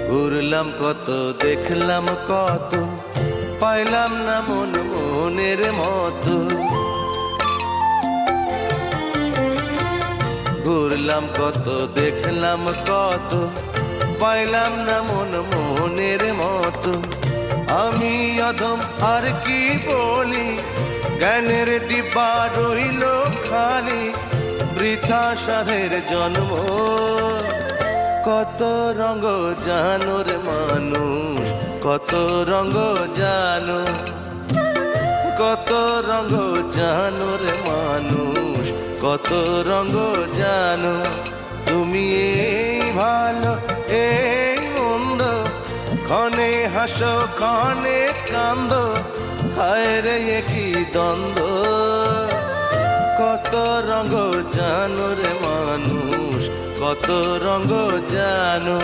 ঘুরলাম কত, দেখলাম কত, পাইলাম না মন মনের মতো। ঘুরলাম কত, দেখলাম কত, পাইলাম না মন মনের মতো। আমি অধম আর কি বলি, জ্ঞানের ডিব্বা রইল খালি, বৃথা সাধের জন্ম। কত রঙ জানো রে মানুষ, কত রঙ জানো, কত রঙ জানো রে মানুষ, কত রঙ জানো। তুমি এই ভালো এই মন্দ, ক্ষণে হাসো ক্ষণে কান্দো, হায় রে কি দ্বন্দ্ব। কত রঙ জানো রে মানুষ, কত রঙ জানো।